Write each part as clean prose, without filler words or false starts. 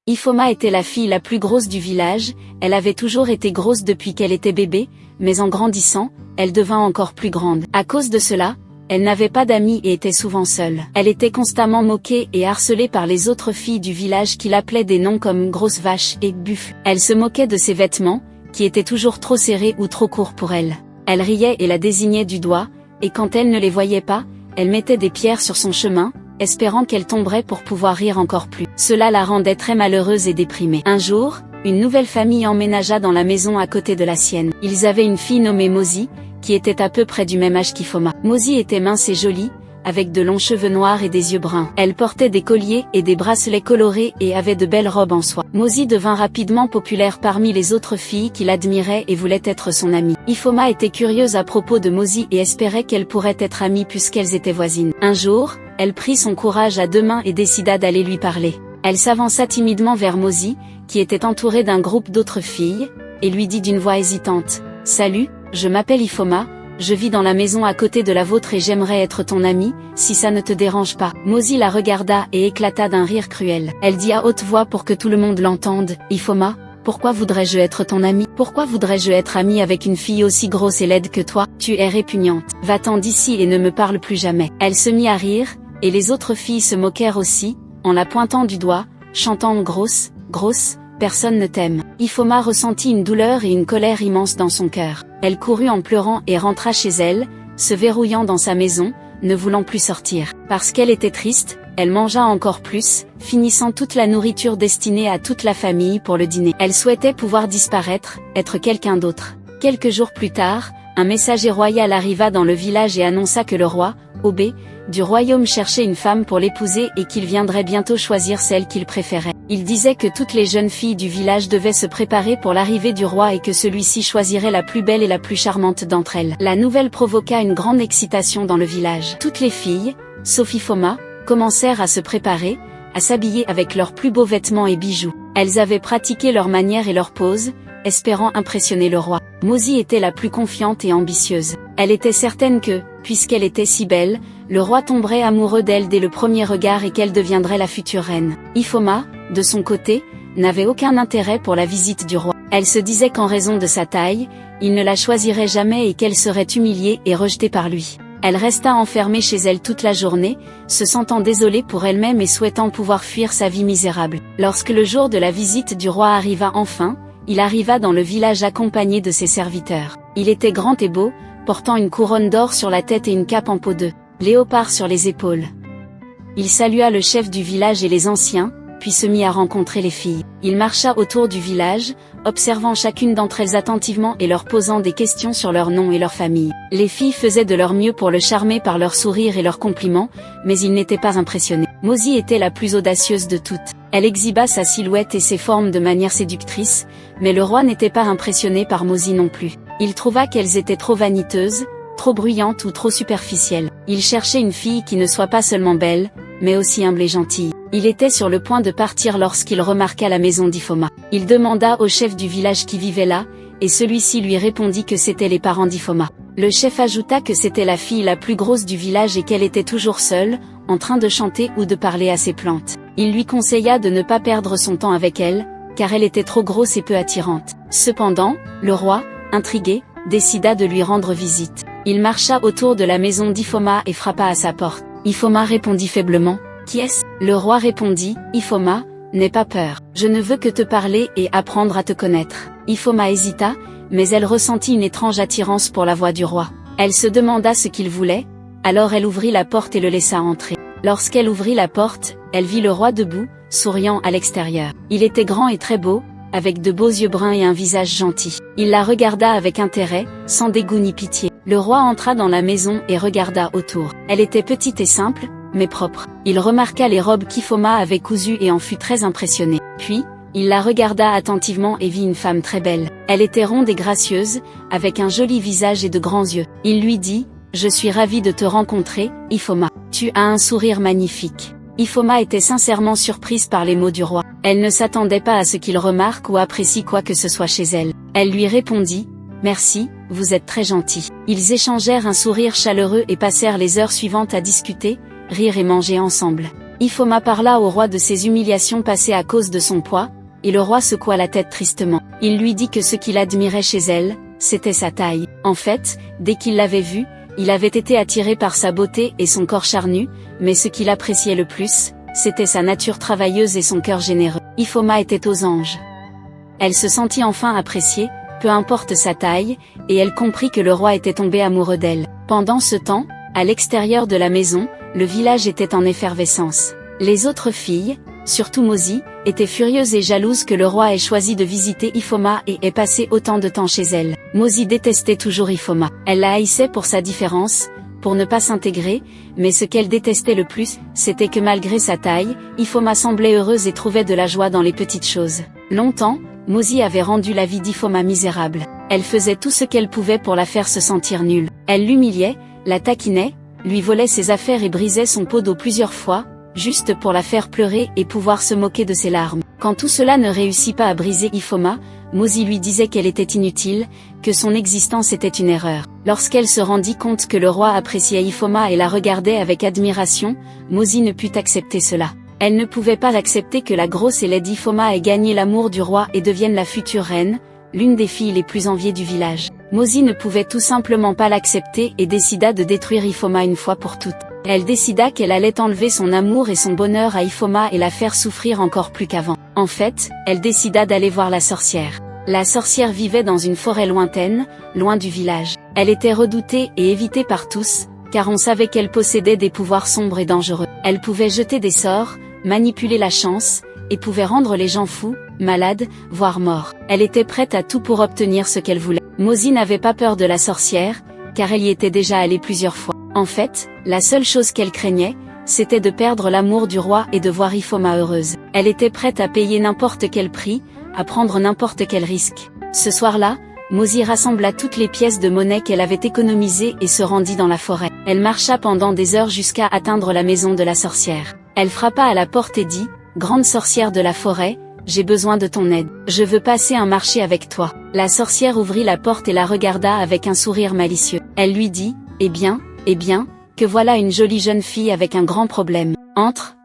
Ifoma était la fille la plus grosse du village, elle avait toujours été grosse depuis qu'elle était bébé, mais en grandissant, elle devint encore plus grande. À cause de cela, elle n'avait pas d'amis et était souvent seule. Elle était constamment moquée et harcelée par les autres filles du village qui l'appelaient des noms comme grosse vache et buffle. Elle se moquait de ses vêtements, qui étaient toujours trop serrés ou trop courts pour elle. Elle riait et la désignait du doigt, et quand elle ne les voyait pas, elle mettait des pierres sur son chemin, espérant qu'elle tomberait pour pouvoir rire encore plus. Cela la rendait très malheureuse et déprimée. Un jour, une nouvelle famille emménagea dans la maison à côté de la sienne. Ils avaient une fille nommée Mozi, qui était à peu près du même âge qu'Ifoma. Mozi était mince et jolie, avec de longs cheveux noirs et des yeux bruns. Elle portait des colliers et des bracelets colorés et avait de belles robes en soie. Mozi devint rapidement populaire parmi les autres filles qui l'admiraient et voulaient être son amie. Ifoma était curieuse à propos de Mozi et espérait qu'elle pourrait être amie puisqu'elles étaient voisines. Un jour, elle prit son courage à deux mains et décida d'aller lui parler. Elle s'avança timidement vers Mozi, qui était entourée d'un groupe d'autres filles, et lui dit d'une voix hésitante, « Salut, je m'appelle Ifoma, je vis dans la maison à côté de la vôtre et j'aimerais être ton amie, si ça ne te dérange pas. » Mozi la regarda et éclata d'un rire cruel. Elle dit à haute voix pour que tout le monde l'entende, « Ifoma, pourquoi voudrais-je être ton amie? Pourquoi voudrais-je être amie avec une fille aussi grosse et laide que toi? Tu es répugnante. Va-t'en d'ici et ne me parle plus jamais. » Elle se mit à rire, et les autres filles se moquèrent aussi, en la pointant du doigt, chantant « Grosse, grosse, personne ne t'aime. » Ifoma ressentit une douleur et une colère immense dans son cœur. Elle courut en pleurant et rentra chez elle, se verrouillant dans sa maison, ne voulant plus sortir. Parce qu'elle était triste, elle mangea encore plus, finissant toute la nourriture destinée à toute la famille pour le dîner. Elle souhaitait pouvoir disparaître, être quelqu'un d'autre. Quelques jours plus tard, un messager royal arriva dans le village et annonça que le roi, Obé, du royaume cherchait une femme pour l'épouser et qu'il viendrait bientôt choisir celle qu'il préférait. Il disait que toutes les jeunes filles du village devaient se préparer pour l'arrivée du roi et que celui-ci choisirait la plus belle et la plus charmante d'entre elles. La nouvelle provoqua une grande excitation dans le village. Toutes les filles, sauf Ifoma, commencèrent à se préparer, à s'habiller avec leurs plus beaux vêtements et bijoux. Elles avaient pratiqué leurs manières et leurs poses, espérant impressionner le roi. Mozi était la plus confiante et ambitieuse. Elle était certaine que, puisqu'elle était si belle, le roi tomberait amoureux d'elle dès le premier regard et qu'elle deviendrait la future reine. Ifoma, de son côté, n'avait aucun intérêt pour la visite du roi. Elle se disait qu'en raison de sa taille, il ne la choisirait jamais et qu'elle serait humiliée et rejetée par lui. Elle resta enfermée chez elle toute la journée, se sentant désolée pour elle-même et souhaitant pouvoir fuir sa vie misérable. Lorsque le jour de la visite du roi arriva enfin, il arriva dans le village accompagné de ses serviteurs. Il était grand et beau, portant une couronne d'or sur la tête et une cape en peau de léopard sur les épaules. Il salua le chef du village et les anciens, puis se mit à rencontrer les filles. Il marcha autour du village, observant chacune d'entre elles attentivement et leur posant des questions sur leur nom et leur famille. Les filles faisaient de leur mieux pour le charmer par leurs sourires et leurs compliments, mais il n'était pas impressionné. Mozi était la plus audacieuse de toutes. Elle exhiba sa silhouette et ses formes de manière séductrice, mais le roi n'était pas impressionné par Mozi non plus. Il trouva qu'elles étaient trop vaniteuses, trop bruyantes ou trop superficielles. Il cherchait une fille qui ne soit pas seulement belle, mais aussi humble et gentille. Il était sur le point de partir lorsqu'il remarqua la maison d'Ifoma. Il demanda au chef du village qui vivait là, et celui-ci lui répondit que c'étaient les parents d'Ifoma. Le chef ajouta que c'était la fille la plus grosse du village et qu'elle était toujours seule, en train de chanter ou de parler à ses plantes. Il lui conseilla de ne pas perdre son temps avec elle, car elle était trop grosse et peu attirante. Cependant, le roi, intrigué, décida de lui rendre visite. Il marcha autour de la maison d'Ifoma et frappa à sa porte. Ifoma répondit faiblement, « Qui est-ce » Le roi répondit, « Ifoma, n'aie pas peur. Je ne veux que te parler et apprendre à te connaître. » Ifoma hésita, mais elle ressentit une étrange attirance pour la voix du roi. Elle se demanda ce qu'il voulait, alors elle ouvrit la porte et le laissa entrer. Lorsqu'elle ouvrit la porte, elle vit le roi debout, souriant à l'extérieur. Il était grand et très beau, avec de beaux yeux bruns et un visage gentil. Il la regarda avec intérêt, sans dégoût ni pitié. Le roi entra dans la maison et regarda autour. Elle était petite et simple, mais propre. Il remarqua les robes qu'Ifoma avait cousues et en fut très impressionné. Puis, il la regarda attentivement et vit une femme très belle. Elle était ronde et gracieuse, avec un joli visage et de grands yeux. Il lui dit, « Je suis ravi de te rencontrer, Ifoma. Tu as un sourire magnifique. » Ifoma était sincèrement surprise par les mots du roi. Elle ne s'attendait pas à ce qu'il remarque ou apprécie quoi que ce soit chez elle. Elle lui répondit, « Merci, vous êtes très gentil. » Ils échangèrent un sourire chaleureux et passèrent les heures suivantes à discuter, rire et manger ensemble. Ifoma parla au roi de ses humiliations passées à cause de son poids, et le roi secoua la tête tristement. Il lui dit que ce qu'il admirait chez elle, c'était sa taille. En fait, dès qu'il l'avait vue, il avait été attiré par sa beauté et son corps charnu, mais ce qu'il appréciait le plus, c'était sa nature travailleuse et son cœur généreux. Ifoma était aux anges. Elle se sentit enfin appréciée, peu importe sa taille, et elle comprit que le roi était tombé amoureux d'elle. Pendant ce temps, à l'extérieur de la maison, le village était en effervescence. Les autres filles, surtout Mozi, étaient furieuses et jalouses que le roi ait choisi de visiter Ifoma et ait passé autant de temps chez elle. Mozi détestait toujours Ifoma. Elle la haïssait pour sa différence, pour ne pas s'intégrer, mais ce qu'elle détestait le plus, c'était que malgré sa taille, Ifoma semblait heureuse et trouvait de la joie dans les petites choses. Longtemps, Mozi avait rendu la vie d'Ifoma misérable. Elle faisait tout ce qu'elle pouvait pour la faire se sentir nulle. Elle l'humiliait, la taquinait, lui volait ses affaires et brisait son pot d'eau plusieurs fois, juste pour la faire pleurer et pouvoir se moquer de ses larmes. Quand tout cela ne réussit pas à briser Ifoma, Mozi lui disait qu'elle était inutile, que son existence était une erreur. Lorsqu'elle se rendit compte que le roi appréciait Ifoma et la regardait avec admiration, Mozi ne put accepter cela. Elle ne pouvait pas accepter que la grosse et laide Ifoma ait gagné l'amour du roi et devienne la future reine, l'une des filles les plus enviées du village. Mozi ne pouvait tout simplement pas l'accepter et décida de détruire Ifoma une fois pour toutes. Elle décida qu'elle allait enlever son amour et son bonheur à Ifoma et la faire souffrir encore plus qu'avant. En fait, elle décida d'aller voir la sorcière. La sorcière vivait dans une forêt lointaine, loin du village. Elle était redoutée et évitée par tous, car on savait qu'elle possédait des pouvoirs sombres et dangereux. Elle pouvait jeter des sorts, manipuler la chance, et pouvait rendre les gens fous, malades, voire morts. Elle était prête à tout pour obtenir ce qu'elle voulait. Mozi n'avait pas peur de la sorcière, car elle y était déjà allée plusieurs fois. En fait, la seule chose qu'elle craignait, c'était de perdre l'amour du roi et de voir Ifoma heureuse. Elle était prête à payer n'importe quel prix, à prendre n'importe quel risque. Ce soir-là, Mozi rassembla toutes les pièces de monnaie qu'elle avait économisées et se rendit dans la forêt. Elle marcha pendant des heures jusqu'à atteindre la maison de la sorcière. Elle frappa à la porte et dit, « Grande sorcière de la forêt, j'ai besoin de ton aide. Je veux passer un marché avec toi. » La sorcière ouvrit la porte et la regarda avec un sourire malicieux. Elle lui dit, « Eh bien, que voilà une jolie jeune fille avec un grand problème. Entre,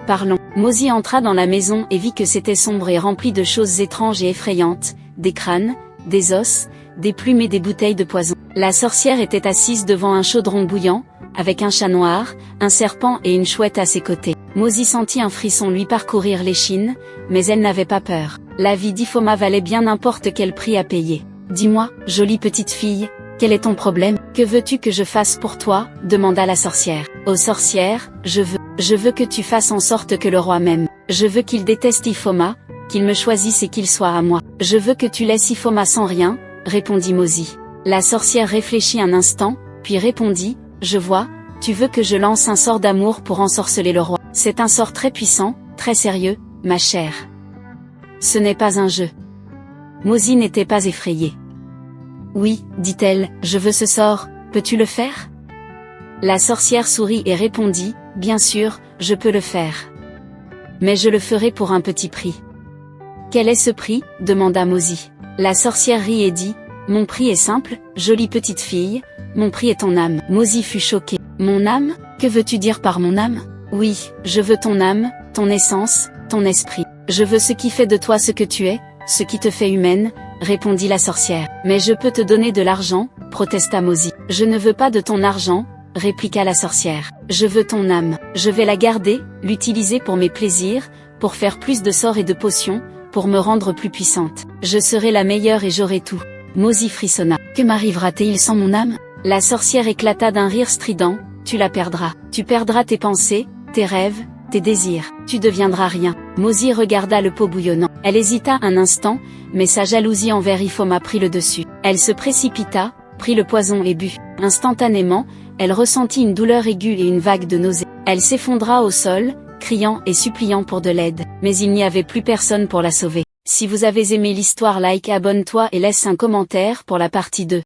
parlons. » Mozi entra dans la maison et vit que c'était sombre et rempli de choses étranges et effrayantes, des crânes, des os, des plumes et des bouteilles de poison. La sorcière était assise devant un chaudron bouillant, avec un chat noir, un serpent et une chouette à ses côtés. Mozi sentit un frisson lui parcourir l'échine, mais elle n'avait pas peur. La vie d'Ifoma valait bien n'importe quel prix à payer. « Dis-moi, jolie petite fille, quel est ton problème? Que veux-tu que je fasse pour toi ?» demanda la sorcière. « Ô sorcière, je veux que tu fasses en sorte que le roi m'aime. Je veux qu'il déteste Ifoma, qu'il me choisisse et qu'il soit à moi. Je veux que tu laisses Ifoma sans rien, » répondit Mozi. La sorcière réfléchit un instant, puis répondit, « Je vois, tu veux que je lance un sort d'amour pour ensorceler le roi. C'est un sort très puissant, très sérieux, ma chère. Ce n'est pas un jeu. » Mozi n'était pas effrayée. « Oui, dit-elle, je veux ce sort, peux-tu le faire ?» La sorcière sourit et répondit, « Bien sûr, je peux le faire. Mais je le ferai pour un petit prix. »« Quel est ce prix ?» demanda Mozi. La sorcière rit et dit, « Mon prix est simple, jolie petite fille, mon prix est ton âme. » Mozi fut choqué. « Mon âme? Que veux-tu dire par mon âme ? » ?»« Oui, je veux ton âme, ton essence, ton esprit. Je veux ce qui fait de toi ce que tu es, ce qui te fait humaine, » répondit la sorcière. « Mais je peux te donner de l'argent, » protesta Mozi. « Je ne veux pas de ton argent, » répliqua la sorcière. « Je veux ton âme. Je vais la garder, l'utiliser pour mes plaisirs, pour faire plus de sorts et de potions, pour me rendre plus puissante. Je serai la meilleure et j'aurai tout. » Mozi frissonna. « Que m'arrivera-t-il sans mon âme ?» La sorcière éclata d'un rire strident. « Tu la perdras. Tu perdras tes pensées, tes rêves, tes désirs. Tu deviendras rien. » Mozi regarda le pot bouillonnant. Elle hésita un instant, mais sa jalousie envers Ifoma prit le dessus. Elle se précipita, prit le poison et but. Instantanément, elle ressentit une douleur aiguë et une vague de nausée. Elle s'effondra au sol, criant et suppliant pour de l'aide. Mais il n'y avait plus personne pour la sauver. Si vous avez aimé l'histoire, like, abonne-toi et laisse un commentaire pour la partie 2.